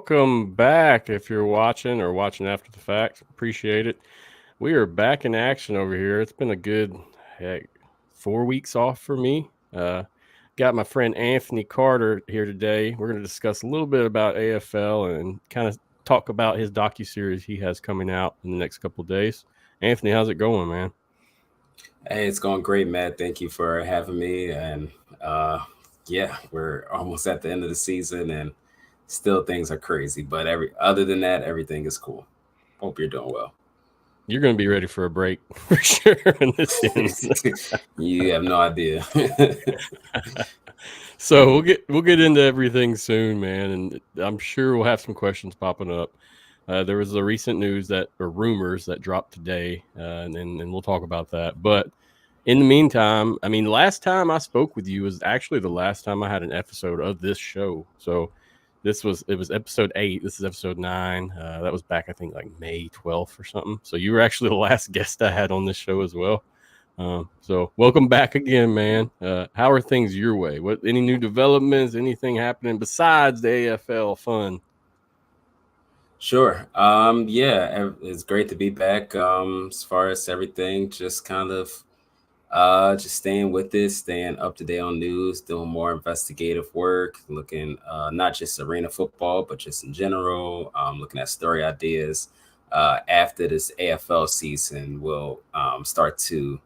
welcome back. If you're watching or watching after the fact, appreciate it. We are back in action over here. It's been a good 4 weeks off for me. Got my friend Anthony Carter here today. We're going to discuss a little bit about AFL and kind of talk about his docuseries he has coming out in the next couple of days. Anthony, how's it going, man? Hey, it's going great, Matt. Thank you for having me. And we're almost at the end of the season, and still things are crazy. But other than that, everything is cool. Hope you're doing well. You're going to be ready for a break for sure when this ends. You have no idea. So we'll get into everything soon, man, and I'm sure we'll have some questions popping up. There was the recent news or rumors that dropped today, and we'll talk about that. But in the meantime, I mean, last time I spoke with you was actually the last time I had an episode of this show. So it was episode 8. This is episode 9. That was back, I think, like May 12th or something. So you were actually the last guest I had on this show as well. So welcome back again, man. How are things your way? Any new developments? Anything happening besides the AFL fun? Sure. It's great to be back. As far as everything, just kind of just staying with it, staying up to date on news, doing more investigative work, looking not just arena football, but just in general, looking at story ideas. After this AFL season, we'll start to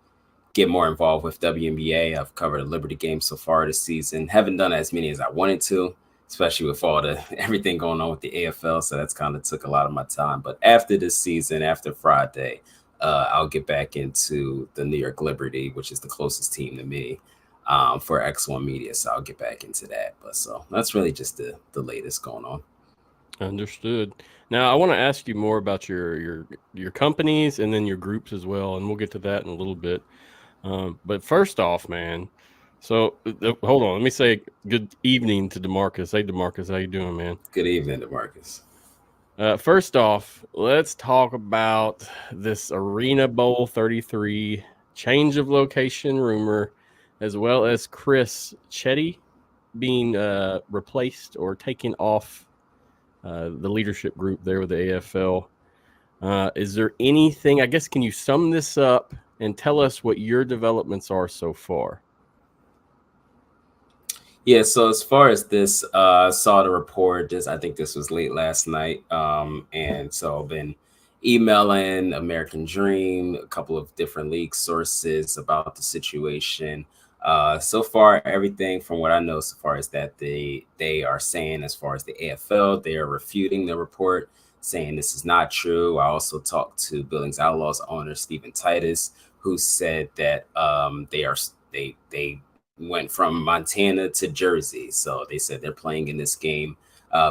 get more involved with WNBA. I've covered a Liberty game so far this season. Haven't done as many as I wanted to, especially with all the everything going on with the AFL. So that's kind of took a lot of my time. But after this season, after Friday, I'll get back into the New York Liberty, which is the closest team to me, for X1 Media. So I'll get back into that. But so that's really just the latest going on. Understood. Now I want to ask you more about your companies and then your groups as well, and we'll get to that in a little bit. But first off, man, so hold on. Let me say good evening to DeMarcus. Hey, DeMarcus, how you doing, man? Good evening, DeMarcus. First off, let's talk about this Arena Bowl 33 change of location rumor, as well as Chris Chetty being replaced or taken off the leadership group there with the AFL. Is there anything, I guess, can you sum this up and tell us what your developments are so far? Yeah, so as far as this, saw the report, I think this was late last night. And so I've been emailing American Dream, a couple of different league sources about the situation. So far, everything from what I know so far is that they are saying, as far as the AFL, they are refuting the report, saying this is not true. I also talked to Billings Outlaws owner Stephen Titus, who said that they went from Montana to Jersey. So they said they're playing in this game.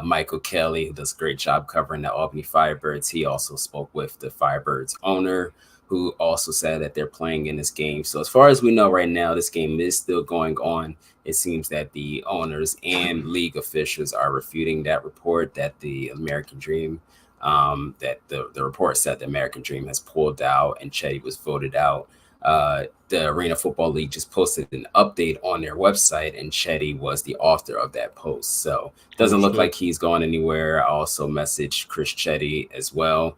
Michael Kelly, who does a great job covering the Albany Firebirds, he also spoke with the Firebirds owner, who also said that they're playing in this game. So as far as we know right now, this game is still going on. It seems that the owners and league officials are refuting that report that the American Dream, that the report said the American Dream has pulled out and Chetty was voted out. The Arena Football League just posted an update on their website, and Chetty was the author of that post. So it doesn't look like he's going anywhere. I also messaged Chris Chetty as well,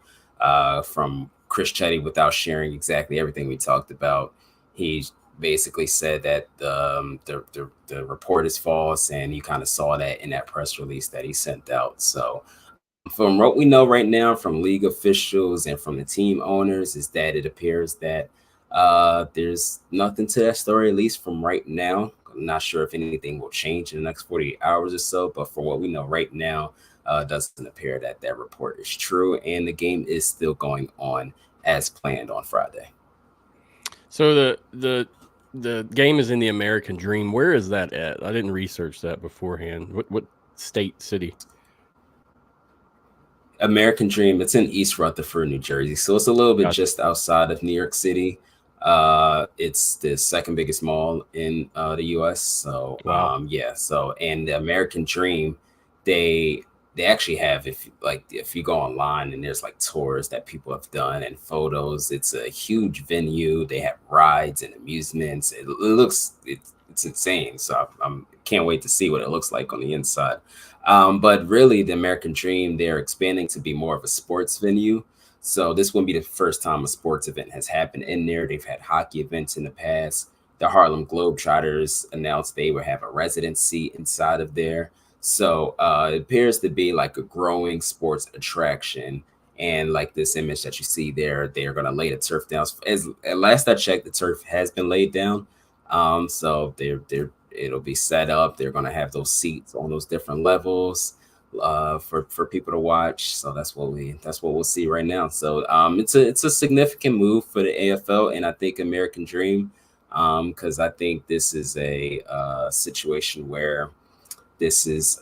from Chris Chetty, without sharing exactly everything we talked about. He basically said that the report is false, and you kind of saw that in that press release that he sent out. So from what we know right now from league officials and from the team owners is that it appears that there's nothing to that story, at least from right now. I'm not sure if anything will change in the next 48 hours or so, but from what we know right now, it doesn't appear that that report is true, and the game is still going on as planned on Friday. So the game is in the American Dream. Where is that at? I didn't research that beforehand. What state, city? American Dream, it's in East Rutherford, New Jersey. So it's a little bit just outside of New York City. It's the second biggest mall in the US. So Wow. And the American Dream, they actually have, if you go online and there's like tours that people have done and photos, it's a huge venue. They have rides and amusements. It's insane. So I'm can't wait to see what it looks like on the inside. But really, the American Dream, they're expanding to be more of a sports venue. So this wouldn't be the first time a sports event has happened in there. They've had hockey events in the past. The Harlem Globetrotters announced they would have a residency inside of there. So it appears to be like a growing sports attraction. And like this image that you see there, they're going to lay the turf down. As at last I checked, the turf has been laid down. So they're it'll be set up. They're going to have those seats on those different levels for people to watch. So that's what we'll see right now. So it's a significant move for the AFL and I think American Dream, because I think this is a situation where this is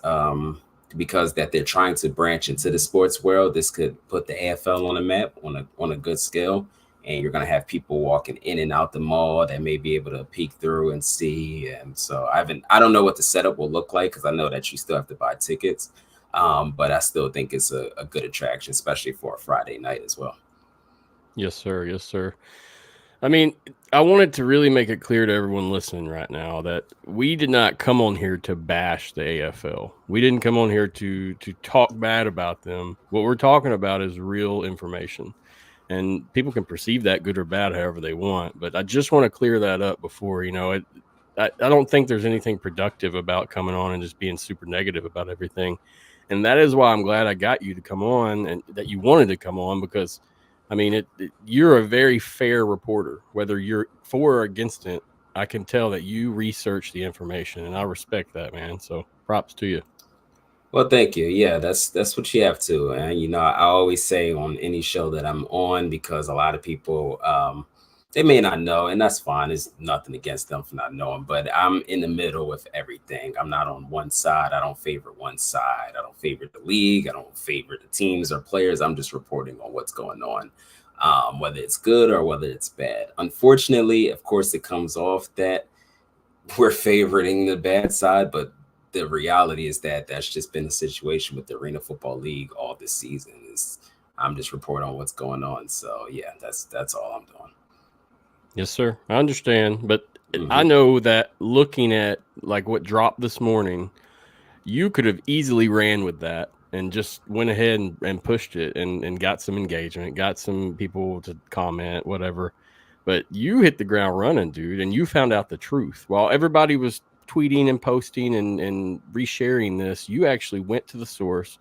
because that they're trying to branch into the sports world. This could put the AFL on a map on a good scale, and you're going to have people walking in and out the mall that may be able to peek through and see. And so I don't know what the setup will look like because I know that you still have to buy tickets, but I still think it's a good attraction, especially for a Friday night as well. Yes, sir. Yes, sir. I mean, I wanted to really make it clear to everyone listening right now that we did not come on here to bash the AFL. We didn't come on here to talk bad about them. What we're talking about is real information. And people can perceive that good or bad however they want. But I just want to clear that up before, I don't think there's anything productive about coming on and just being super negative about everything. And that is why I'm glad I got you to come on and that you wanted to come on because – I mean, you're a very fair reporter, whether you're for or against it. I can tell that you research the information, and I respect that, man. So props to you. Well, thank you. Yeah, that's what you have to. And I always say on any show that I'm on because a lot of people they may not know, and that's fine. There's nothing against them for not knowing, but I'm in the middle with everything. I'm not on one side. I don't favor one side. I don't favor the league. I don't favor the teams or players. I'm just reporting on what's going on, whether it's good or whether it's bad. Unfortunately, of course, it comes off that we're favoring the bad side, but the reality is that that's just been the situation with the Arena Football League all this season. Is I'm just reporting on what's going on. So yeah, that's all I'm doing. Yes, sir. I understand, but I know that looking at like what dropped this morning, you could have easily ran with that and just went ahead and pushed it and got some engagement, got some people to comment, whatever. But you hit the ground running, dude, and you found out the truth. While everybody was tweeting and posting and resharing this, you actually went to the source,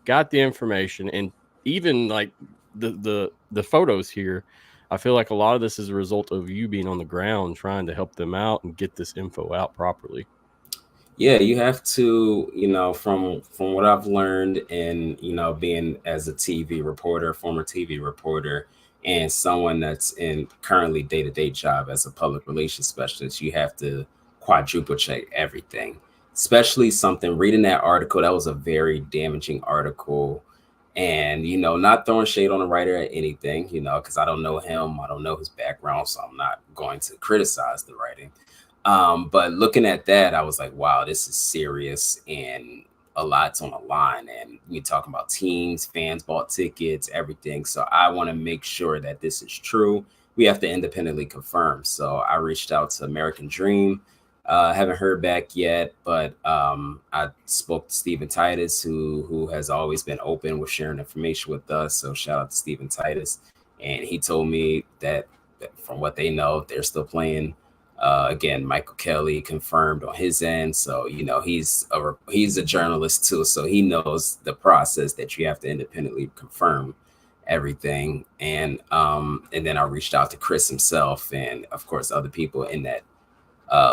got the information, and even like the photos here, I feel like a lot of this is a result of you being on the ground trying to help them out and get this info out properly. Yeah, you have to, from what I've learned and, being as a TV reporter, former TV reporter, and someone that's in currently day-to-day job as a public relations specialist, you have to quadruple check everything, especially something reading that article. That was a very damaging article. And, not throwing shade on the writer or anything, because I don't know him, I don't know his background, so I'm not going to criticize the writing. But looking at that, I was like, wow, this is serious and a lot's on the line. And you're talking about teams, fans bought tickets, everything. So I want to make sure that this is true. We have to independently confirm. So I reached out to American Dream. Haven't heard back yet, but I spoke to Stephen Titus, who has always been open with sharing information with us. So shout out to Stephen Titus. And he told me that from what they know, they're still playing. Again, Michael Kelly confirmed on his end, so he's a journalist too, so he knows the process that you have to independently confirm everything. And then I reached out to Chris himself, and of course other people in that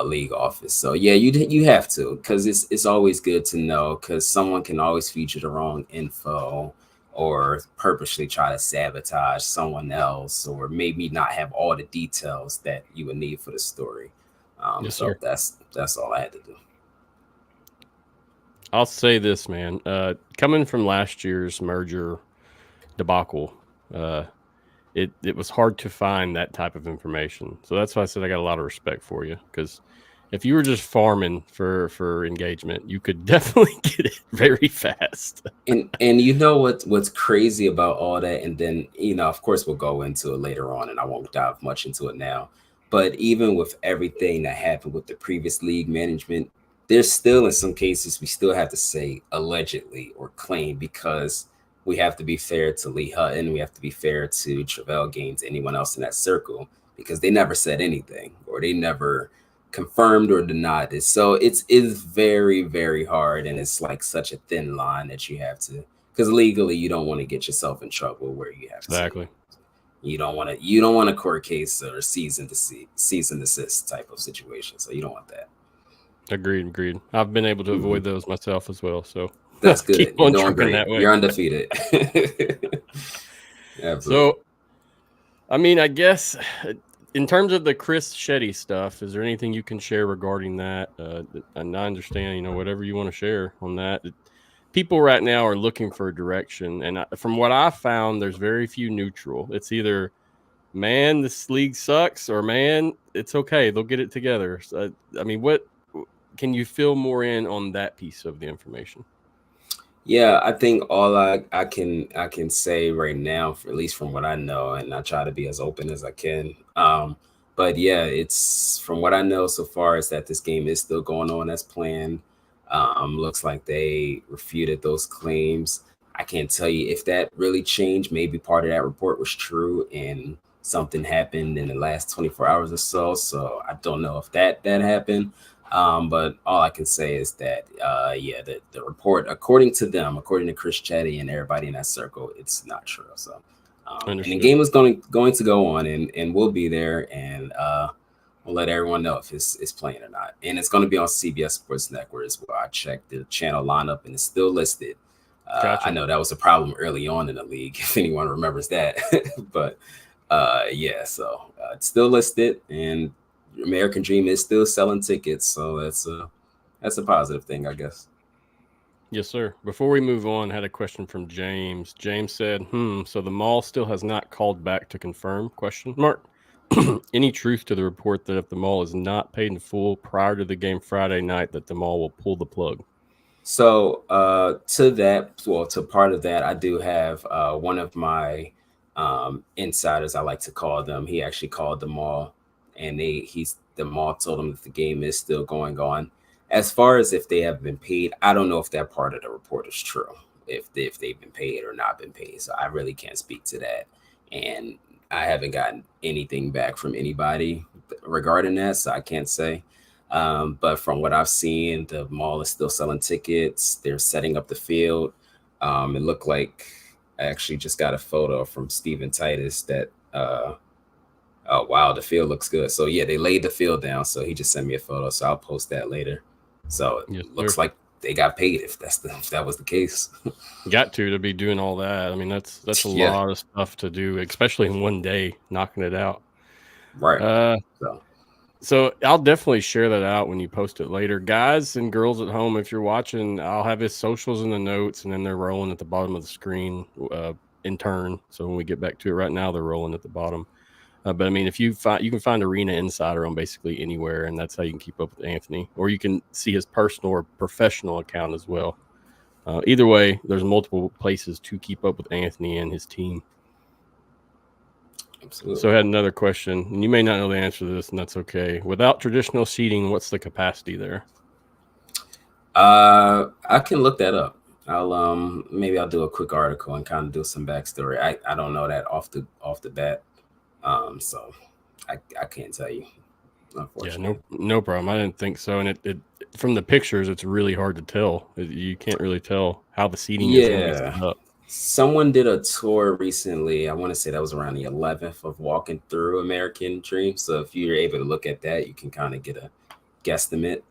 league office. So yeah, you have to, because it's always good to know, because someone can always feed you the wrong info or purposely try to sabotage someone else, or maybe not have all the details that you would need for the story. Yes, so sir. that's all I had to do. I'll say this, man. Coming from last year's merger debacle, it was hard to find that type of information. So that's why I said I got a lot of respect for you, because if you were just farming for engagement, you could definitely get it very fast. And what's crazy about all that, and then of course we'll go into it later on, and I won't dive much into it now. But even with everything that happened with the previous league management, there's still in some cases we still have to say allegedly or claim, because we have to be fair to Lee Hutton, we have to be fair to Travell Gaines, anyone else in that circle, because they never said anything or they never confirmed or denied it. So it's very, very hard, and it's like such a thin line that you have to, because legally you don't want to get yourself in trouble where you have Exactly. to, you don't want a court case or cease and desist type of situation. So you don't want that. Agreed. I've been able to avoid those myself as well. So That's good. keep You're on doing trucking great. that way. You're undefeated. Absolutely. So, I mean, I guess in terms of the Chris Shetty stuff, is there anything you can share regarding that? And I understand, whatever you want to share on that. People right now are looking for a direction. And from what I found, there's very few neutral. It's either, man, this league sucks, or man, it's okay, they'll get it together. So, I mean, what can you fill more in on that piece of the information? Yeah, I think all I can say right now, for at least from what I know, and I try to be as open as I can. But yeah, it's from what I know so far is that this game is still going on as planned. Looks like they refuted those claims. I can't tell you if that really changed. Maybe part of that report was true and something happened in the last 24 hours or so. So I don't know if that happened. But all I can say is that, yeah, the report, according to them, according to Chris Chetty and everybody in that circle, it's not true. So, and the game is going to go on, and we'll be there, and we'll let everyone know if it's playing or not. And it's going to be on CBS Sports Network as well. I checked the channel lineup, and it's still listed. Gotcha. I know that was a problem early on in the league, if anyone remembers that. But yeah, so it's still listed, and American Dream is still selling tickets, so that's a positive thing, I guess. Yes, sir. Before we move on, I had a question from James. James said, so the mall still has not called back to confirm? Question mark. Any truth to the report that if the mall is not paid in full prior to the game Friday night, that the mall will pull the plug? So to part of that, I do have one of my insiders, I like to call them. He actually called the mall, and the mall told him that the game is still going on. As far as if they have been paid, I don't know if that part of the report is true, if they've been paid or not been paid. So I really can't speak to that, and I haven't gotten anything back from anybody regarding that, so I can't say. But from what I've seen, the mall is still selling tickets. They're setting up the field. It looked like I actually just got a photo from Steven Titus that, oh wow, the field looks good. So yeah, they laid the field down. So he just sent me a photo. So I'll post that later. So it looks like they got paid if that was the case. Got to be doing all that. I mean, that's a lot of stuff to do, especially in one day, knocking it out. Right. So I'll definitely share that out when you post it later. Guys and girls at home, if you're watching, I'll have his socials in the notes, and then they're rolling at the bottom of the screen in turn. So when we get back to it, right now they're rolling at the bottom. But I mean, if you can find Arena Insider on basically anywhere, and that's how you can keep up with Anthony. Or you can see his personal or professional account as well. Either way, there's multiple places to keep up with Anthony and his team. Absolutely. So I had another question, and you may not know the answer to this, and that's okay. Without traditional seating, what's the capacity there? I can look that up. Maybe I'll do a quick article and kind of do some backstory. I don't know that off the bat. So I can't tell you. Yeah, no problem. I didn't think so. And it from the pictures, it's really hard to tell. You can't really tell how the seating is going to be set up. Someone did a tour recently. I want to say that was around the 11th of walking through American Dream. So if you're able to look at that, you can kind of get a guesstimate.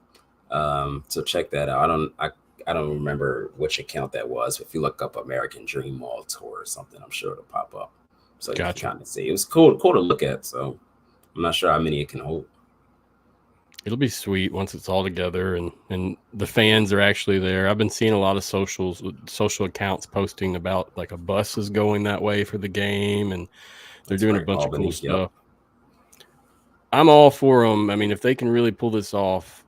So check that out. I don't remember which account that was. But if you look up American Dream Mall tour or something, I'm sure it'll pop up. So you can kind of see. It was cool to look at. So I'm not sure how many it can hold. It'll be sweet once it's all together and the fans are actually there. I've been seeing a lot of social accounts posting about like a bus is going that way for the game, and they're doing a bunch of cool stuff. I'm all for them. I mean, if they can really pull this off,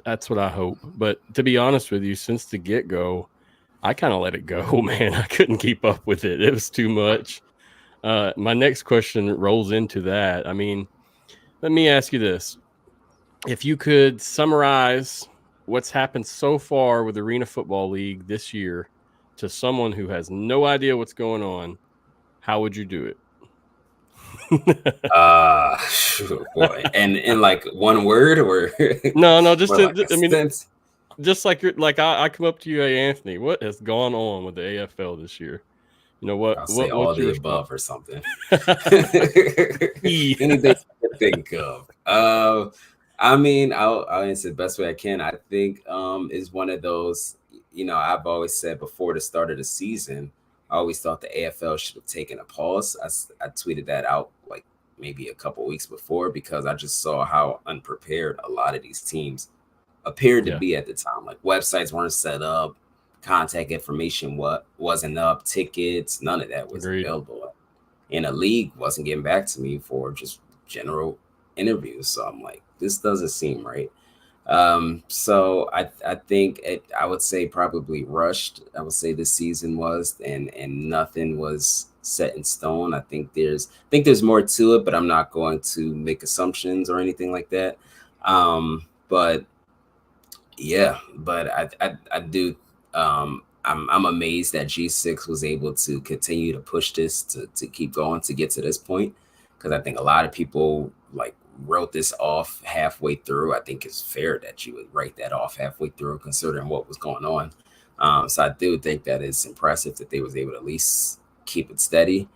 that's what I hope. But to be honest with you, since the get-go, I kind of let it go, man. I couldn't keep up with it. It was too much. My next question rolls into that. I mean, let me ask you this. If you could summarize what's happened so far with Arena Football League this year to someone who has no idea what's going on, how would you do it? Boy, and in like one word or No, just or like a I mean, sentence. just like I come up to you, hey Anthony, what has gone on with the AFL this year? You know I'll say all what's your the response? above or something. E. Anything I can think of. I mean, I'll answer the best way I can. I think is one of those. I've always said before the start of the season, I always thought the AFL should have taken a pause. I tweeted that out like maybe a couple weeks before because I just saw how unprepared a lot of these teams appeared to Yeah, be at the time. Like websites weren't set up, contact information wasn't up, tickets, none of that was agreed. available. And a league wasn't getting back to me for just general interviews. So I'm like, this doesn't seem right. So I think I would say probably rushed. I would say this season was, and nothing was set in stone. I think there's more to it, but I'm not going to make assumptions or anything like that. But yeah, but I do. I'm amazed that G6 was able to continue to push this to keep going to get to this point because I think a lot of people like wrote this off halfway through. I think it's fair that you would write that off halfway through considering what was going on. So I do think that it's impressive that they was able to at least keep it steady.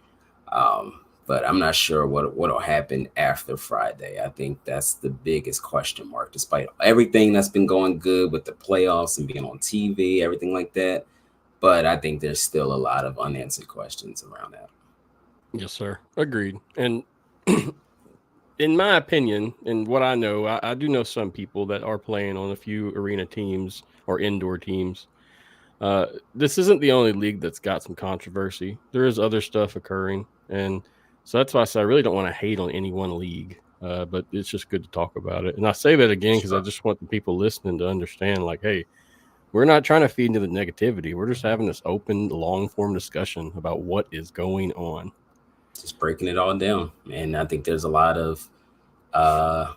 But I'm not sure what'll happen after Friday. I think that's the biggest question mark, despite everything that's been going good with the playoffs and being on TV, everything like that. But I think there's still a lot of unanswered questions around that. Yes, sir. Agreed. And in my opinion, and what I know, I do know some people that are playing on a few arena teams or indoor teams. This isn't the only league that's got some controversy. There is other stuff occurring, and so that's why I say I really don't want to hate on any one league. But it's just good to talk about it. And I say that again because I Sure. just want the people listening to understand, like, hey, we're not trying to feed into the negativity. We're just having this open, long form discussion about what is going on. Just breaking it all down. And I think there's a lot of uh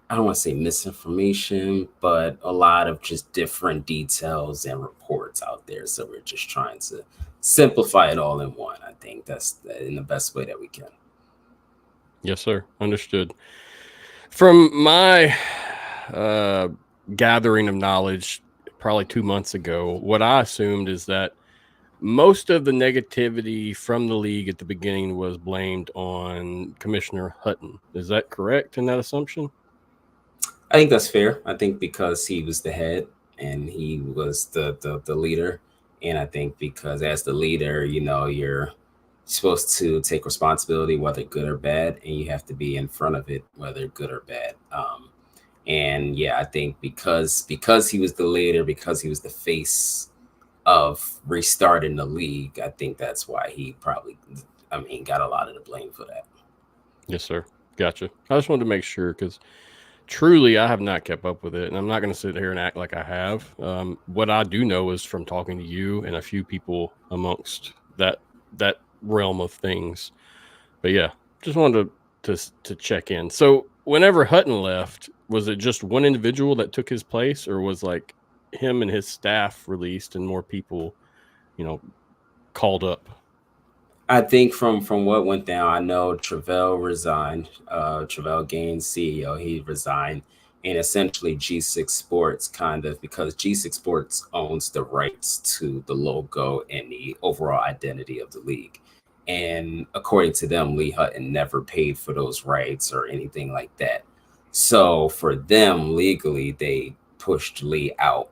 I don't want to say misinformation, but a lot of just different details and reports out there. So we're just trying to simplify it all in one. I think that's in the best way that we can. Yes, sir. Understood. From my uh, gathering of knowledge, probably 2 months ago, what I assumed is that most of the negativity from the league at the beginning was blamed on Commissioner Hutton. Is that correct in that assumption? I think that's fair. I think because he was the head and he was the leader. And I think because as the leader, you're supposed to take responsibility, whether good or bad, and you have to be in front of it, whether good or bad. And yeah, I think because he was the leader, because he was the face of restarting the league, I think that's why he probably, I mean, got a lot of the blame for that. Yes, sir. Gotcha. I just wanted to make sure because truly I have not kept up with it, and I'm not going to sit here and act like I have. What I do know is from talking to you and a few people amongst that realm of things. But yeah, just wanted to check in. So whenever Hutton left, was it just one individual that took his place, or was like him and his staff released and more people, you know, called up? I think from what went down, I know Travell resigned. Travell Gaines, CEO, he resigned, and essentially G6 Sports kind of because G6 Sports owns the rights to the logo and the overall identity of the league. And according to them, Lee Hutton never paid for those rights or anything like that. So for them, legally, they pushed Lee out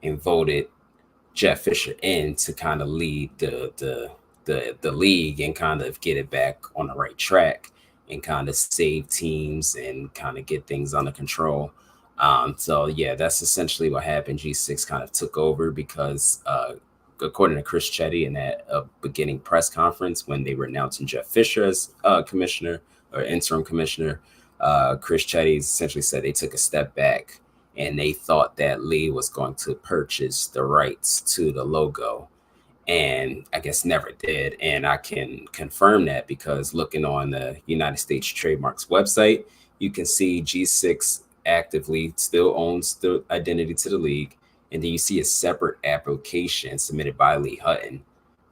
and voted Jeff Fisher in to kind of lead the league and kind of get it back on the right track and kind of save teams and kind of get things under control. So yeah, that's essentially what happened. G6 kind of took over because according to Chris Chetty in that beginning press conference when they were announcing Jeff Fisher as commissioner or interim commissioner, Chris Chetty essentially said they took a step back and they thought that Lee was going to purchase the rights to the logo and I guess never did. And I can confirm that because looking on the United States Trademarks website, you can see G6 actively still owns the identity to the league, and then you see a separate application submitted by Lee Hutton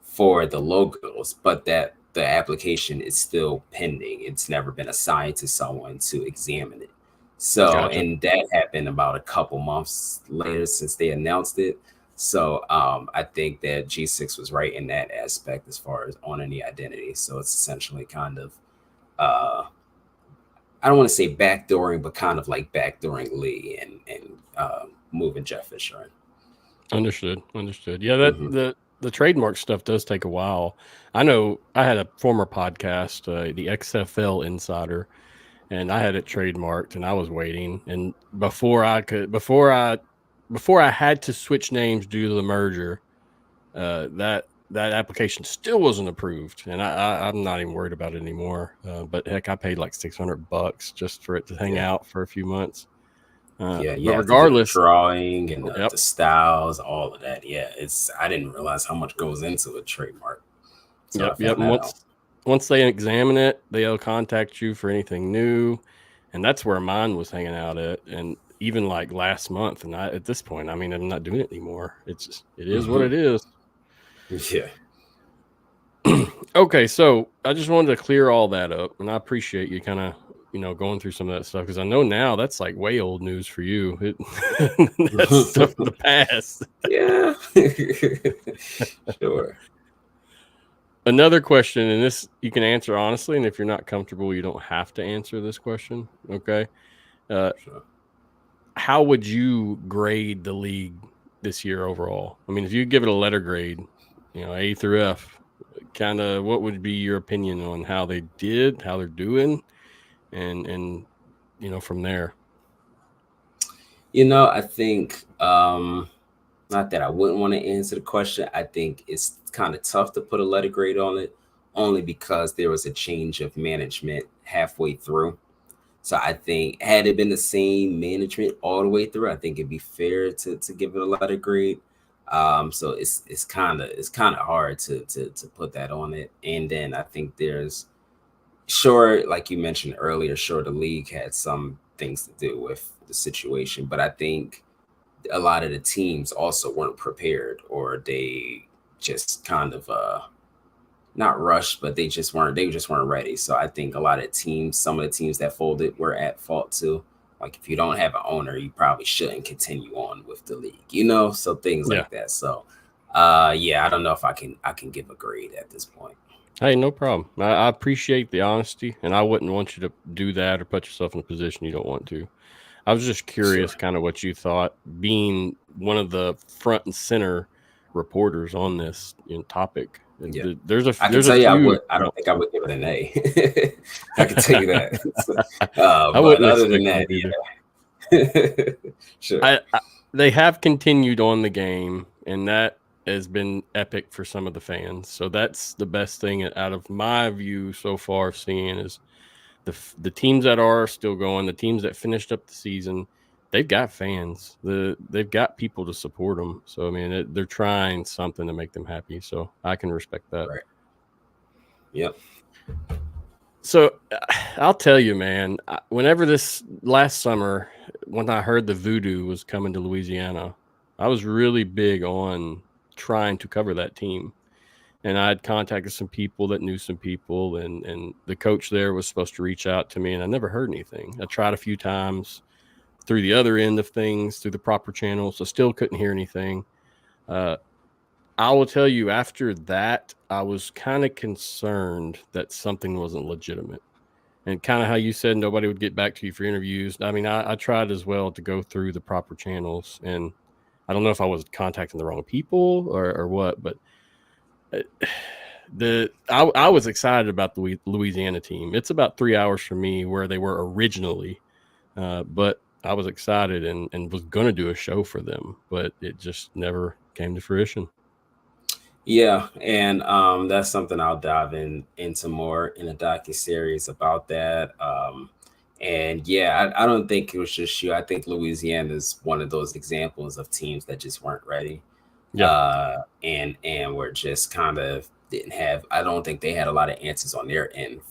for the logos, but that the application is still pending. It's never been assigned to someone to examine it. So, Gotcha. and that happened about a couple months later since they announced it. So, I think that G6 was right in that aspect as far as owning the identity. So it's essentially kind of, I don't want to say backdooring, but kind of like backdooring Lee and moving Jeff Fisher in. Understood. Yeah, that Mhm. the trademark stuff does take a while. I know I had a former podcast, the XFL Insider, and I had it trademarked, and I was waiting. And before I had to switch names due to the merger, that application still wasn't approved, and I'm not even worried about it anymore. But heck, I paid like $600 just for it to hang Yeah. out for a few months. Yeah, you But have to do the regardless, drawing and yep, the styles, all of that. Yeah, it's I didn't realize how much goes into a trademark, so I yep. found that out. Once they examine it, they'll contact you for anything new, and that's where mine was hanging out at. And even like last month, and at this point, I mean, I'm not doing it anymore. It is what Mhm. it is. Yeah, Okay, so I just wanted to clear all that up, and I appreciate you kind of going through some of that stuff, because I know now that's like way old news for you. That's stuff of the past. yeah, sure. Another question, and this you can answer honestly, and if you're not comfortable, you don't have to answer this question. Okay, uh, Sure. how would you grade the league this year overall? I mean, if you give it a letter grade, A through F, kind of what would be your opinion on how they did, how they're doing, and from there. I think not that I wouldn't want to answer the question. I think it's kind of tough to put a letter grade on it, only because there was a change of management halfway through. So I think had it been the same management all the way through, I think it'd be fair to give it a letter grade. So it's kind of hard to put that on it. And then I think there's sure, like you mentioned earlier, sure the league had some things to do with the situation, but I think a lot of the teams also weren't prepared, or they just kind of not rushed, but they just weren't ready. So I think a lot of teams, some of the teams that folded were at fault too. Like if you don't have an owner, you probably shouldn't continue on with the league, so things Yeah. like that. So yeah, I don't know if I can give a grade at this point. Hey, no problem. I appreciate the honesty, and I wouldn't want you to do that or put yourself in a position you don't want to. I was just Sure. curious kind of what you thought, being one of the front and center reporters on this topic. Yeah. I can There's a tell you few. I don't think I would give it an A. I can tell you that. I But wouldn't other than expect that, that either. yeah. Sure. They have continued on the game, and that has been epic for some of the fans. So that's the best thing out of my view so far. Seeing is the teams that are still going, the teams that finished up the season, they've got fans. They've got people to support them. So I mean, they're trying something to make them happy. So I can respect that. Right. Yep. So I'll tell you, man, whenever this last summer, when I heard the Voodoo was coming to Louisiana, I was really big on trying to cover that team. And I had contacted some people that knew some people, and the coach there was supposed to reach out to me, and I never heard anything. I tried a few times through the other end of things, through the proper channels, so still couldn't hear anything. I will tell you, after that, I was kind of concerned that something wasn't legitimate. And kind of how you said nobody would get back to you for interviews. I mean, I tried as well to go through the proper channels, and I don't know if I was contacting the wrong people or what, but I was excited about the Louisiana team. It's about 3 hours from me where they were originally, but I was excited and was going to do a show for them, but it just never came to fruition. Yeah, and that's something I'll dive into more in a docu-series about that. And yeah, I don't think it was just you. I think Louisiana is one of those examples of teams that just weren't ready, Yeah. and were just kind of didn't have. I don't think they had a lot of answers on their end,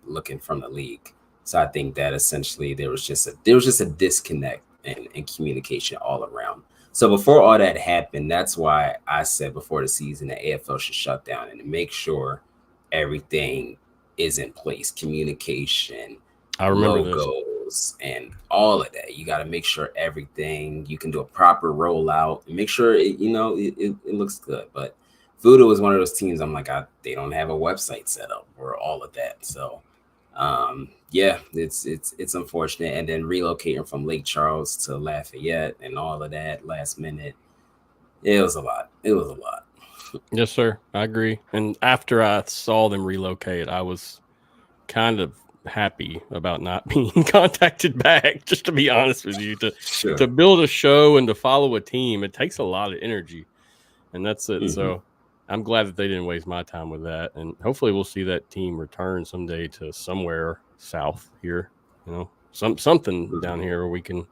looking from the league. So I think that essentially there was just a disconnect in communication all around. So before all that happened, that's why I said before the season the AFL should shut down and make sure everything is in place, communication, I remember this. logos, and all of that. You got to make sure everything you can do a proper rollout and make sure it looks good. But Voodoo is one of those teams. I'm like, they don't have a website set up or all of that. So, yeah, it's unfortunate. And then relocating from Lake Charles to Lafayette and all of that last minute, it was a lot. It was a lot. Yes, sir. I agree. And after I saw them relocate, I was kind of happy about not being contacted back, just to be honest with you. Sure. To build a show and to follow a team, it takes a lot of energy. And that's it. Mhm. So I'm glad that they didn't waste my time with that. And hopefully we'll see that team return someday to somewhere south here, something down here where we can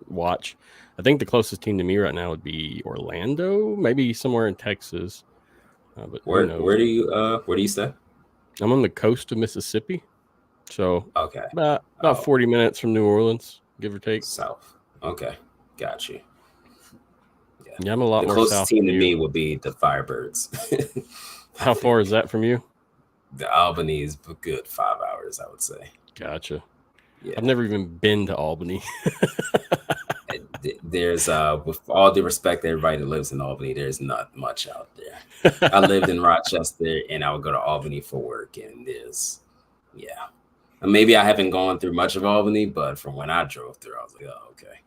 watch. I think the closest team to me right now would be Orlando, maybe somewhere in Texas. But who knows? Where do you stay? I'm on the coast of Mississippi. So Okay. about Oh, 40 minutes from New Orleans, give or take. south. Okay. Got you. Yeah, I'm a lot The more closest south team than to you. me would be the Firebirds. How far is that from you? The Albany is a good 5 hours, I would say. Gotcha. Yeah. I've never even been to Albany. There's with all due respect to everybody that lives in Albany, there's not much out there. I lived in Rochester and I would go to Albany for work, and yeah. And maybe I haven't gone through much of Albany, but from when I drove through, I was like, oh, okay.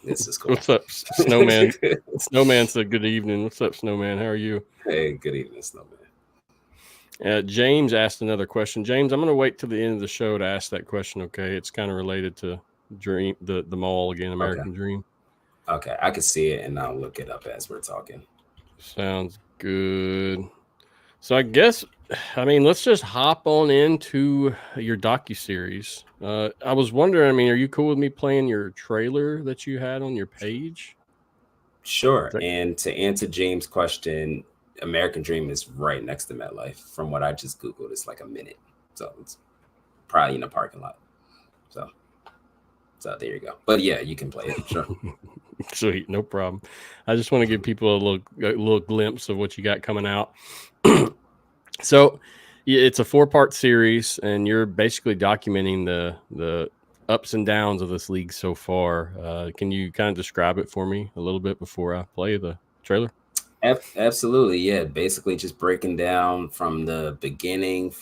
This is cool. What's up, Snowman? Snowman said good evening. What's up, Snowman? How are you? Hey, good evening, Snowman. James asked another question. James, I'm going to wait till the end of the show to ask that question, okay? It's kind of related to the mall again, American Dream. Okay, I can see it, and I'll look it up as we're talking. Sounds good. So I guess, let's just hop on into your docuseries. I was wondering, are you cool with me playing your trailer that you had on your page? Sure. And to answer James' question, American Dream is right next to MetLife. From what I just Googled, it's like a minute. So it's probably in a parking lot. So there you go. But yeah, you can play it. Sure. Sweet, no problem. I just want to give people a little glimpse of what you got coming out. So it's a 4-part series, and you're basically documenting the ups and downs of this league so far. Can you kind of describe it for me a little bit before I play the trailer? Absolutely. Yeah. Basically just breaking down from the beginning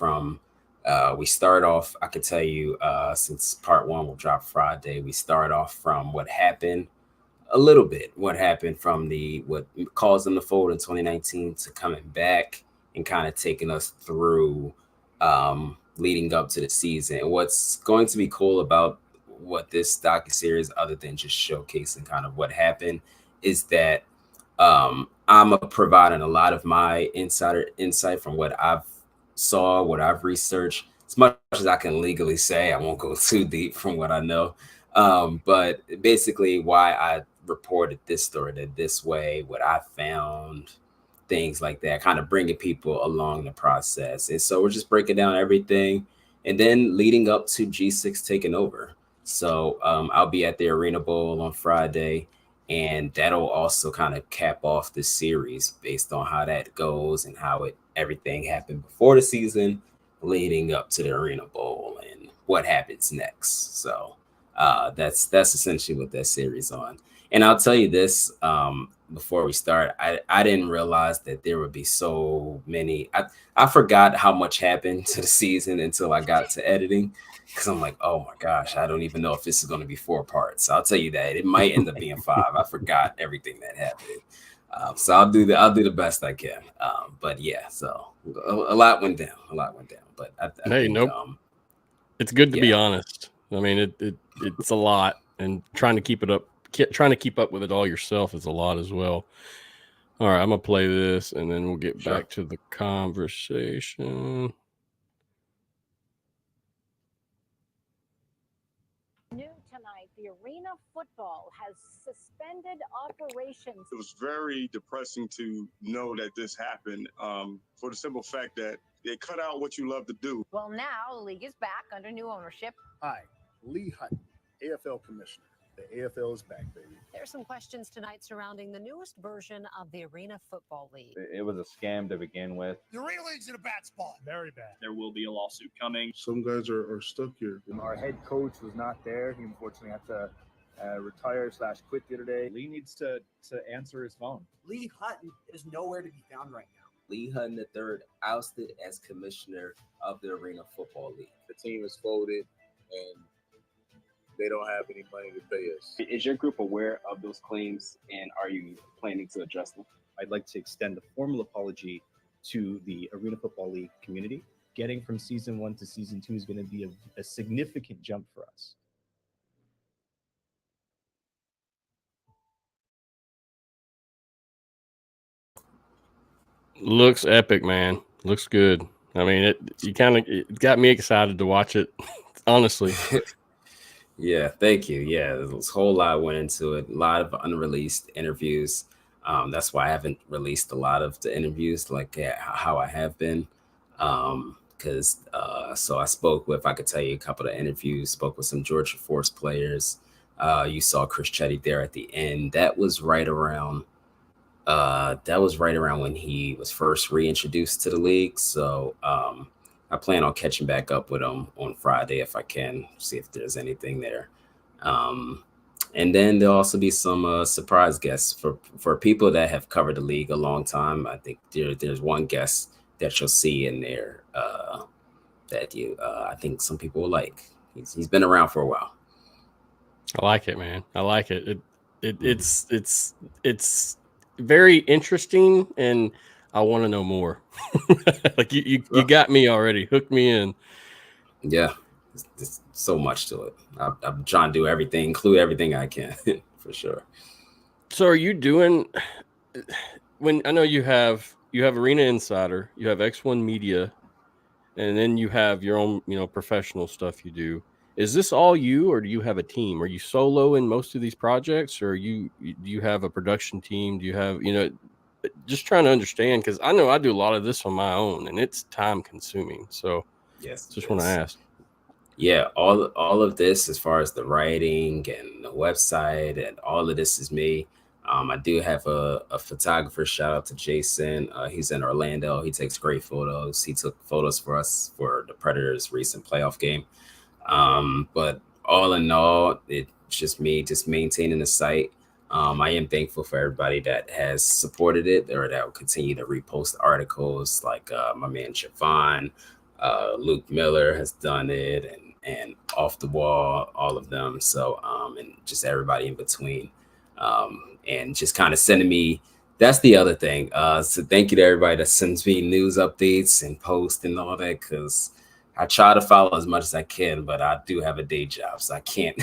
we start off, I could tell you, since part 1 will drop Friday, we start off from what happened a little bit, what happened from what caused them to fold in 2019 to coming back and kind of taking us through leading up to the season. And what's going to be cool about what this docuseries, other than just showcasing kind of what happened, is that I'm providing a lot of my insider insight from what I've saw, what I've researched, as much as I can legally say. I won't go too deep from what I know. But basically why I reported this story this way, what I found, things like that, kind of bringing people along the process. And so we're just breaking down everything and then leading up to G6 taking over. So I'll be at the Arena Bowl on Friday, and that'll also kind of cap off the series based on how that goes and how everything happened before the season leading up to the Arena Bowl and what happens next. So that's essentially what that series on. And I'll tell you this, before we start, I didn't realize that there would be so many. I forgot how much happened to the season until I got to editing, because I'm like, oh my gosh, I don't even know if this is going to be 4 parts. I'll tell you that it might end up being 5. I forgot everything that happened. So I'll do the best I can. But yeah, so a lot went down. But I think nope. It's good to be honest. It's a lot, and trying to keep up with it all yourself is a lot as well. All right, I'm gonna play this, and then we'll get back to the conversation. New tonight, the Arena Football has suspended operations. It was very depressing to know that this happened, for the simple fact that They cut out what you love to do. Well, now the league is back under new ownership. Hi, Lee Hutton, AFL Commissioner. The AFL is back, baby. There's some questions tonight surrounding the newest version of the Arena Football League. It was a scam to begin with. The Arena League's in a bad spot. Very bad. There will be a lawsuit coming. Some guys are stuck here. Our head coach was not there. He unfortunately had to retire/quit the other day. Lee needs to answer his phone. Lee Hutton is nowhere to be found right now. Lee Hutton III ousted as commissioner of the Arena Football League. The team is folded and they don't have any money to pay us. Is your group aware of those claims, and are you planning to address them? I'd like to extend a formal apology to the Arena Football League community. Getting from season 1 to season 2 is going to be a significant jump for us. Looks epic, man. Looks good. I mean, it got me excited to watch it, honestly. Yeah, thank you. Yeah, this whole lot went into it. A lot of unreleased interviews. That's why I haven't released a lot of the interviews like how I have been. So I spoke with, I could tell you a couple of interviews, spoke with some Georgia Force players. You saw Chris Chetty there at the end. That was right around when he was first reintroduced to the league. So I plan on catching back up with him on Friday if I can, see if there's anything there. And then there'll also be some surprise guests for people that have covered the league a long time. I think there's one guest that you'll see in there that I think some people will like. He's been around for a while. I like it, man. I like it. It's very interesting, and I want to know more. Like you got me already, hooked me in. Yeah, there's so much to it. I'm trying to do everything, include everything I can, for sure. So, are you doing? When I know you have Arena Insider, you have X1 Media, and then you have your own, professional stuff you do. Is this all you, or do you have a team? Are you solo in most of these projects, or do you have a production team? Do you have, just trying to understand, because I know I do a lot of this on my own, and it's time consuming. So yes, just want to ask. Yeah, all of this, as far as the writing and the website, and all of this is me. I do have a photographer. Shout out to Jason. He's in Orlando. He takes great photos. He took photos for us for the Predators' recent playoff game. But all in all, it's just me, just maintaining the site. I am thankful for everybody that has supported it or that will continue to repost articles, like my man Javon, Luke Miller has done it, and Off the Wall, all of them. So, and just everybody in between, and just kind of sending me. That's the other thing. So thank you to everybody that sends me news updates and posts and all that, because I try to follow as much as I can, but I do have a day job, so I can't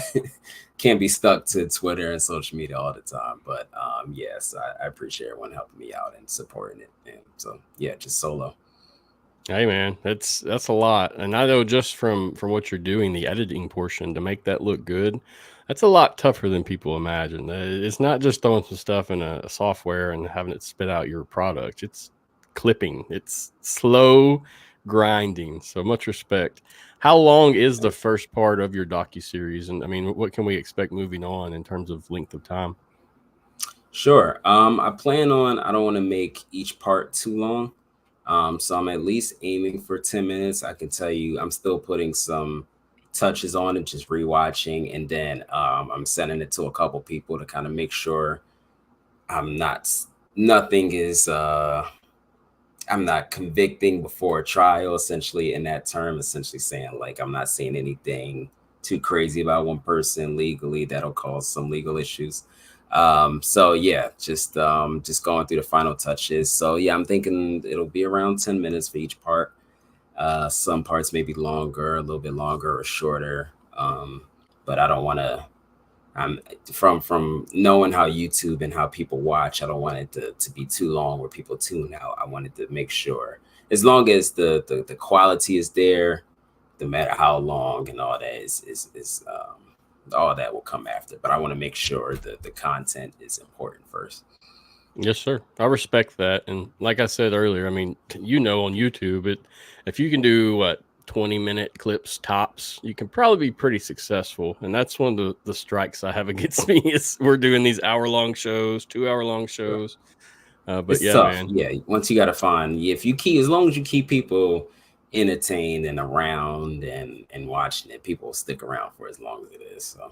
be stuck to Twitter and social media all the time. But yes, I appreciate everyone helping me out and supporting it. And so yeah, just solo. Hey man, that's a lot, and I know just from what you're doing, the editing portion to make that look good, that's a lot tougher than people imagine. It's not just throwing some stuff in a software and having it spit out your product. It's clipping. It's slow grinding. So much respect. How long is the first part of your docuseries? And I mean, what can we expect moving on in terms of length of time? Sure. I plan on, I don't want to make each part too long. So I'm at least aiming for 10 minutes. I can tell you, I'm still putting some touches on it, just rewatching. And then I'm sending it to a couple people to kind of make sure I'm not convicting before a trial, essentially, in that term, essentially saying, like, I'm not saying anything too crazy about one person legally that'll cause some legal issues. So yeah, just going through the final touches. So yeah, I'm thinking it'll be around 10 minutes for each part. Some parts may be longer, a little bit longer or shorter. But I don't want to, from knowing how YouTube and how people watch, I don't want it to be too long where people tune out. I wanted to make sure, as long as the quality is there, no matter how long and all that is all that will come after. But I want to make sure that the content is important first. Yes, sir. I respect that. And like I said earlier, I mean, on YouTube, if you can do 20-minute clips tops, you can probably be pretty successful. And that's one of the strikes I have against me is we're doing these hour-long shows, 2-hour-long shows. But It's yeah, tough. man. Yeah, once you got to find, if you keep, as long as you keep people entertained and around and watching it, people will stick around for as long as it is. So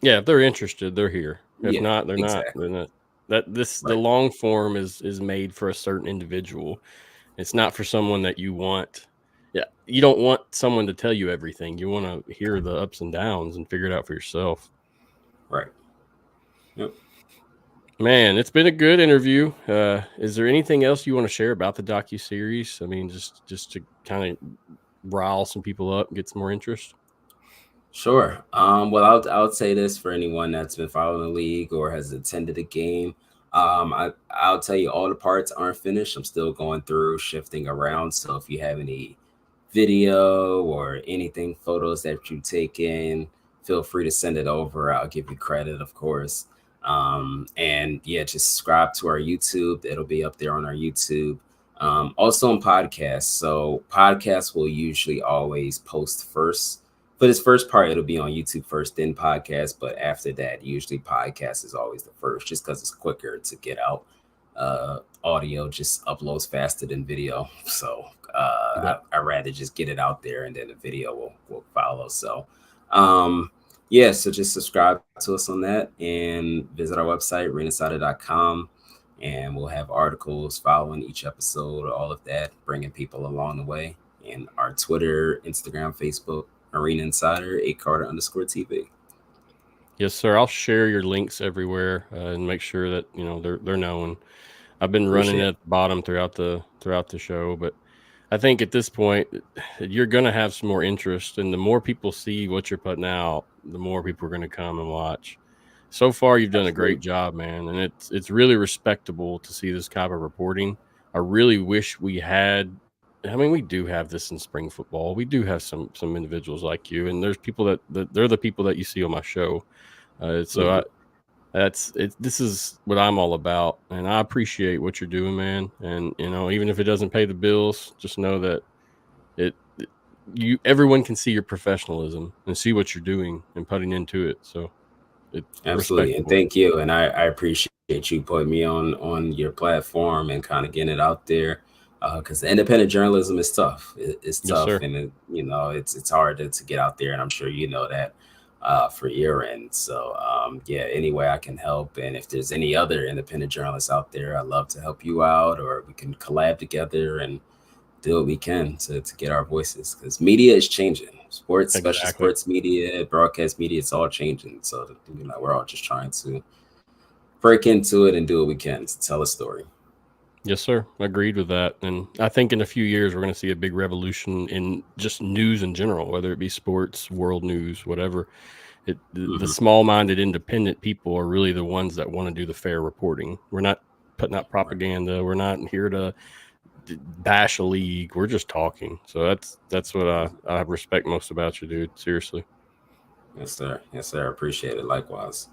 Yeah, if they're interested, they're here. If yeah, not, they're not. exactly. They're not. The Right. long form is made for a certain individual. It's not for someone that you want. Yeah, you don't want someone to tell you everything. You want to hear the ups and downs and figure it out for yourself. Right. Yep. Man, it's been a good interview. Is there anything else you want to share about the docu-series? I mean, just to kind of rile some people up, get some more interest. Sure. Well, I'll say this for anyone that's been following the league or has attended a game. I'll tell you, all the parts aren't finished. I'm still going through, shifting around. So if you have any video or anything, photos that you take in, feel free to send it over. I'll give you credit, of course. And yeah, just subscribe to our YouTube. It'll be up there on our YouTube. Also on podcasts. So podcasts will usually always post first. For this first part, it'll be on YouTube first, then podcast. But after that, usually podcast is always the first, just because it's quicker to get out. Audio just uploads faster than video. So I'd rather just get it out there and then the video will follow. So yeah, so just subscribe to us on that and visit our website, arenainsider.com. And we'll have articles following each episode, all of that, bringing people along the way. And our Twitter, Instagram, Facebook, Arena Insider, @Carter_TV. Yes, sir. I'll share your links everywhere and make sure that they're known. I've been running at the bottom throughout the show, but I think at this point you're going to have some more interest, and the more people see what you're putting out, the more people are going to come and watch. So far, you've done a great job, man, and it's really respectable to see this type of reporting. I really wish we had. I mean, we do have this in spring football. We do have some individuals like you, and there's people that they're the people that you see on my show. This is what I'm all about, and I appreciate what you're doing, man. And even if it doesn't pay the bills, just know that everyone can see your professionalism and see what you're doing and putting into it. So it's absolutely, and thank you. And I appreciate you putting me on your platform and kind of getting it out there. Because the independent journalism is tough. It's tough, yes, and it's hard to get out there, and I'm sure you know that for your end. So yeah, any way I can help, and if there's any other independent journalists out there, I'd love to help you out, or we can collab together and do what we can to get our voices. Because media is changing, sports, especially sports media, broadcast media, it's all changing. So we're all just trying to break into it and do what we can to tell a story. Yes, sir. Agreed with that. And I think in a few years, we're going to see a big revolution in just news in general, whether it be sports, world news, whatever. The small-minded independent people are really the ones that want to do the fair reporting. We're not putting out propaganda. Right. We're not here to bash a league. We're just talking. So that's what I respect most about you, dude. Seriously. Yes, sir. Yes, sir. Appreciate it. Likewise.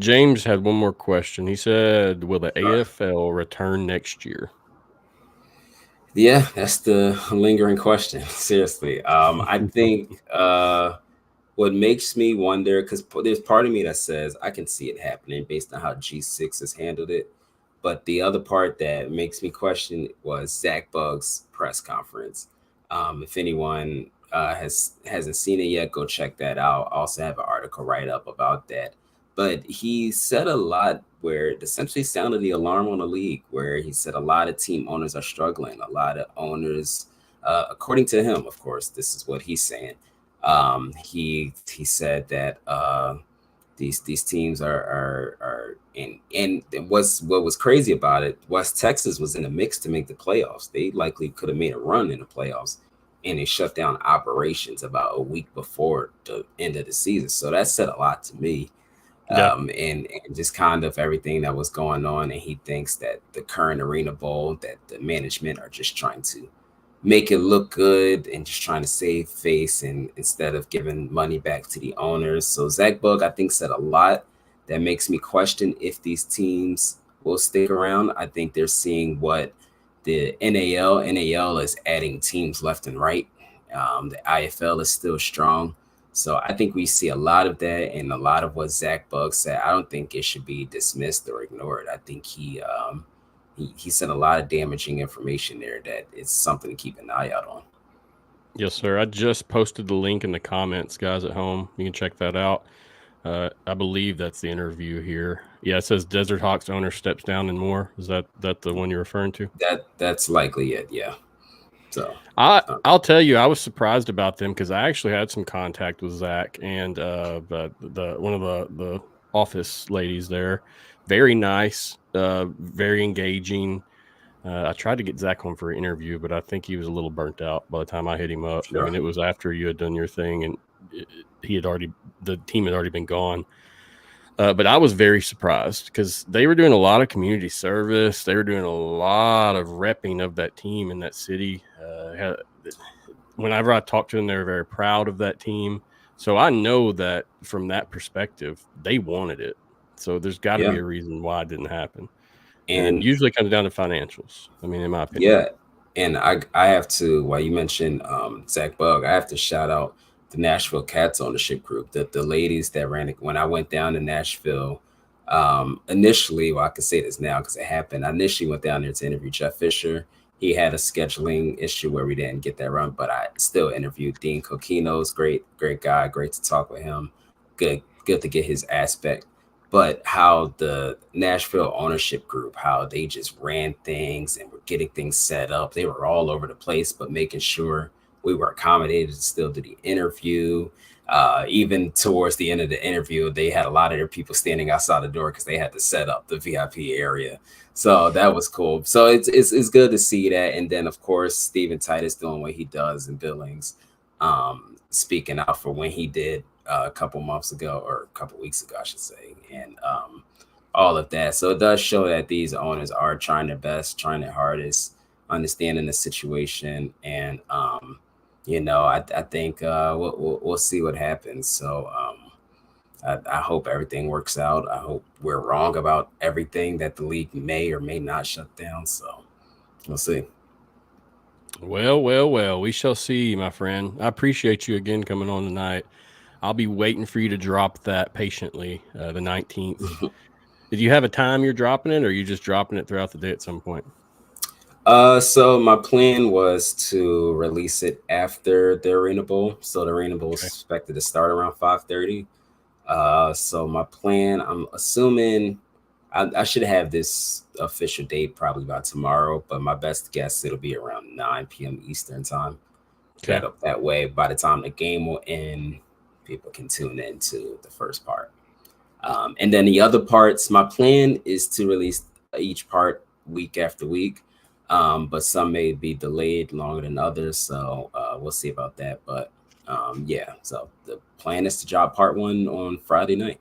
James had one more question. He said, will the AFL return next year? Yeah, that's the lingering question. Seriously. I think what makes me wonder, because there's part of me that says I can see it happening based on how G6 has handled it. But the other part that makes me question was Zach Bugg's press conference. If anyone hasn't seen it yet, go check that out. I also have an article write-up about that. But he said a lot where it essentially sounded the alarm on the league, where he said a lot of team owners are struggling. A lot of owners, according to him, of course, this is what he's saying. He said that these teams are and what was crazy about it, West Texas was in the mix to make the playoffs. They likely could have made a run in the playoffs, and they shut down operations about a week before the end of the season. So that said a lot to me. Yeah. And just kind of everything that was going on. And he thinks that the current Arena Bowl, that the management are just trying to make it look good and just trying to save face, and instead of giving money back to the owners. So Zach Bugg, I think, said a lot that makes me question if these teams will stick around. I think they're seeing what the NAL is adding teams left and right. The IFL is still strong. So I think we see a lot of that, and a lot of what Zach Bugg said. I don't think it should be dismissed or ignored. I think he said a lot of damaging information there that it's something to keep an eye out on. Yes, sir. I just posted the link in the comments, guys at home. You can check that out. I believe that's the interview here. Yeah, it says Desert Hawks owner steps down and more. Is that the one you're referring to? That's likely it. Yeah. So I'll tell you, I was surprised about them because I actually had some contact with Zach and the one of the office ladies there. Very nice, very engaging. I tried to get Zach on for an interview, but I think he was a little burnt out by the time I hit him up. Sure. I mean, it was after you had done your thing and the team had already been gone. But I was very surprised because they were doing a lot of community service. They were doing a lot of repping of that team in that city. Whenever I talked to them, they were very proud of that team. So I know that from that perspective, they wanted it. So there's got to be a reason why it didn't happen. And usually it comes down to financials. I mean, in my opinion. Yeah. And I have to, while you mentioned Zach Bugg, I have to shout out the Nashville Cats ownership group, the ladies that ran it. When I went down to Nashville, initially, well, I can say this now because it happened. I initially went down there to interview Jeff Fisher. He had a scheduling issue where we didn't get that run, but I still interviewed Dean Coquinos. Great guy. Great to talk with him. Good to get his aspect. But how the Nashville ownership group, how they just ran things and were getting things set up. They were all over the place, but making sure we were accommodated to still do the interview. Even towards the end of the interview, they had a lot of their people standing outside the door because they had to set up the VIP area. So that was cool. So it's good to see that. And then, of course, Steven Titus doing what he does in Billings, speaking out for when he did a couple months ago or a couple weeks ago, I should say. And all of that. So it does show that these owners are trying their best, trying their hardest, understanding the situation. And, I think we'll see what happens. So I hope everything works out. I hope we're wrong about everything that the league may or may not shut down. So we'll see. Well, we shall see, my friend. I appreciate you again coming on tonight. I'll be waiting for you to drop that patiently, the 19th. Did you have a time you're dropping it, or are you just dropping it throughout the day at some point? So my plan was to release it after the Arena Bowl. So the Arena Bowl is expected to start around 5:30. So my plan, I'm assuming I should have this official date probably by tomorrow, but my best guess it'll be around 9 p.m. Eastern time. Okay. That way, by the time the game will end, people can tune into the first part. And then the other parts, my plan is to release each part week after week. But some may be delayed longer than others. So we'll see about that. But so the plan is to drop part 1 on Friday night.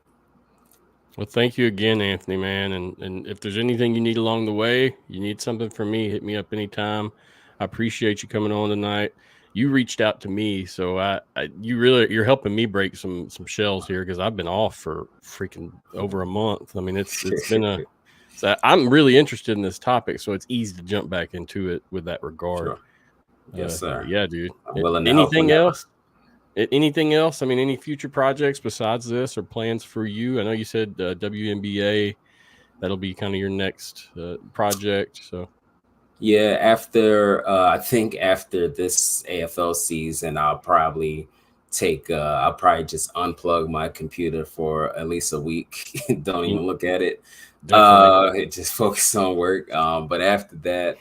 Well, thank you again, Anthony, man. And if there's anything you need along the way, you need something from me, hit me up anytime. I appreciate you coming on tonight. You reached out to me, so you're helping me break some shells here because I've been off for freaking over a month. I mean, it's been so I'm really interested in this topic, so it's easy to jump back into it with that regard. Sure. Yes, sir. Yeah, dude. Anything else? Anything else? I mean, any future projects besides this or plans for you? I know you said WNBA. That'll be kind of your next project. So. Yeah, I think after this AFL season, I'll probably just unplug my computer for at least a week. Don't even look at it. Just focus on work. But after that,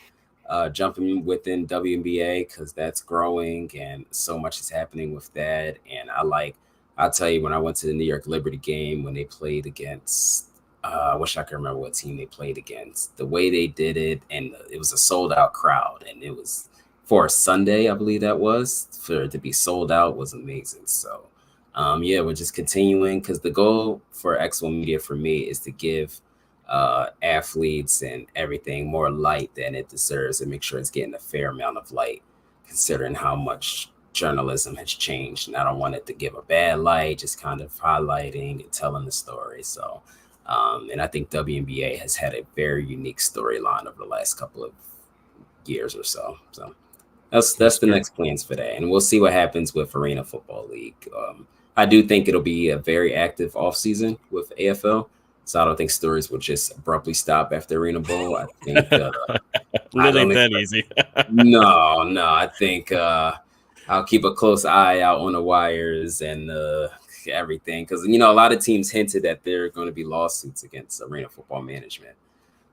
jumping within WNBA because that's growing and so much is happening with that. And I'll tell you, when I went to the New York Liberty game when they played against, I wish I could remember what team they played against. The way they did it, and it was a sold out crowd, and it was for a Sunday, I believe that was, for it to be sold out was amazing. So, we're just continuing because the goal for X1 Media for me is to give athletes and everything more light than it deserves and make sure it's getting a fair amount of light, considering how much journalism has changed. And I don't want it to give a bad light, just kind of highlighting and telling the story. So, And I think WNBA has had a very unique storyline over the last couple of years or so. So that's the next plans for that. And we'll see what happens with Arena Football League. I do think it'll be a very active offseason with AFL. So I don't think stories will just abruptly stop after Arena Bowl. I think It ain't that easy. No, I think I'll keep a close eye out on the wires and everything, because a lot of teams hinted that there are going to be lawsuits against Arena Football Management.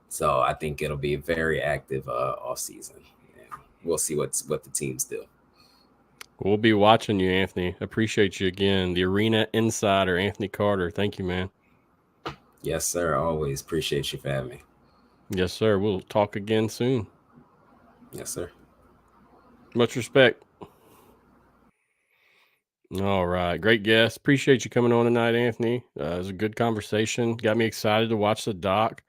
So I think it'll be a very active off season. Yeah, we'll see what the teams do. We'll be watching you, Anthony. Appreciate you again. The Arena Insider, Anthony Carter. Thank you, man. Yes, sir. Always appreciate you for having me. Yes, sir. We'll talk again soon. Yes, sir. Much respect. All right. Great guest. Appreciate you coming on tonight, Anthony. It was a good conversation. Got me excited to watch the doc.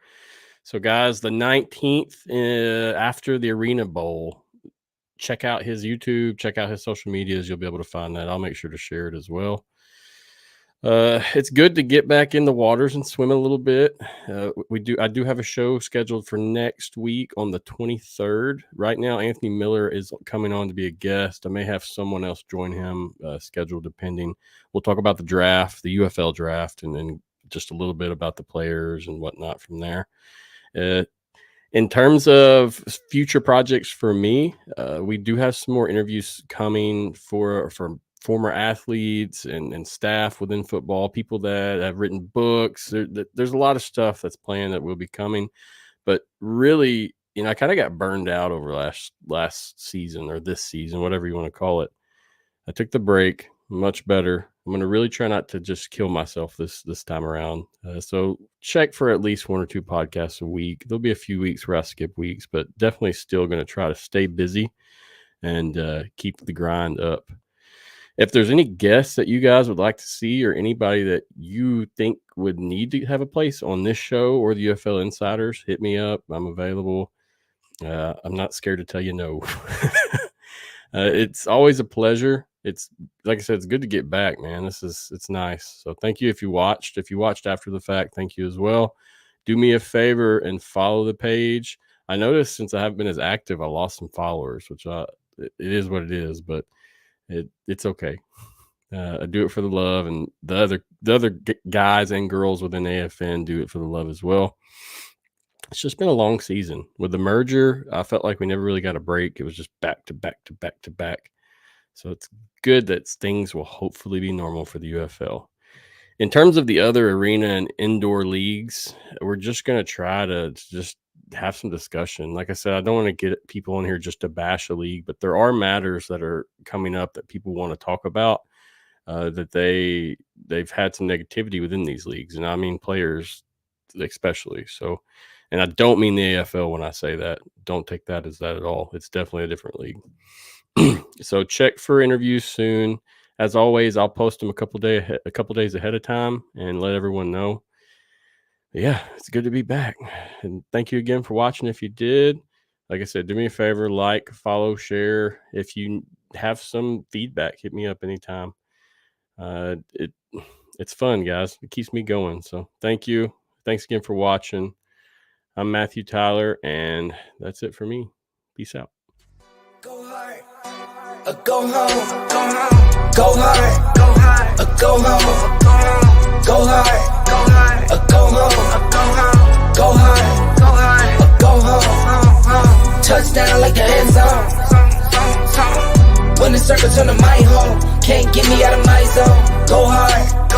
So, guys, the 19th after the Arena Bowl, check out his YouTube, check out his social medias. You'll be able to find that. I'll make sure to share it as well. It's good to get back in the waters and swim a little bit. I do have a show scheduled for next week on the 23rd. Right now, Anthony Miller is coming on to be a guest. I may have someone else join him, scheduled depending. We'll talk about the draft, the UFL draft, and then just a little bit about the players and whatnot from there. In terms of future projects for me, we do have some more interviews coming for former athletes and staff within football, people that have written books. There's a lot of stuff that's planned that will be coming. But really, I kind of got burned out over last season or this season, whatever you want to call it. I took the break, much better. I'm going to really try not to just kill myself this time around. So check for at least 1 or 2 podcasts a week. There'll be a few weeks where I skip weeks, but definitely still going to try to stay busy and keep the grind up. If there's any guests that you guys would like to see or anybody that you think would need to have a place on this show or the UFL Insiders, hit me up. I'm available. I'm not scared to tell you no. It's always a pleasure. It's like I said, it's good to get back, man. It's nice. So thank you if you watched. If you watched after the fact, thank you as well. Do me a favor and follow the page. I noticed since I haven't been as active, I lost some followers, which it is what it is, but it's okay. I do it for the love, and the other guys and girls within AFN do it for the love as well. It's just been a long season. With the merger, I felt like we never really got a break. It was just back to back to back to back. So it's good that things will hopefully be normal for the UFL. In terms of the other arena and indoor leagues, we're just going to try to just have some discussion. Like I said, I don't want to get people in here just to bash a league, but there are matters that are coming up that people want to talk about, that they've had some negativity within these leagues. And I mean players especially. So, and I don't mean the AFL when I say that. Don't take that as that at all. It's definitely a different league. So check for interviews soon. As always, I'll post them a couple days ahead of time and let everyone know. Yeah, it's good to be back. And thank you again for watching. If you did, like I said, do me a favor, like, follow, share. If you have some feedback, hit me up anytime. It's fun, guys. It keeps me going. So thank you. Thanks again for watching. I'm Matthew Tyler, and that's it for me. Peace out. Go hard, go home, go hard, go hard, go home, go hard, go home, go hard, go home, touchdown like an end zone. When the circle turn to my home, can't get me out of my zone. Go hard.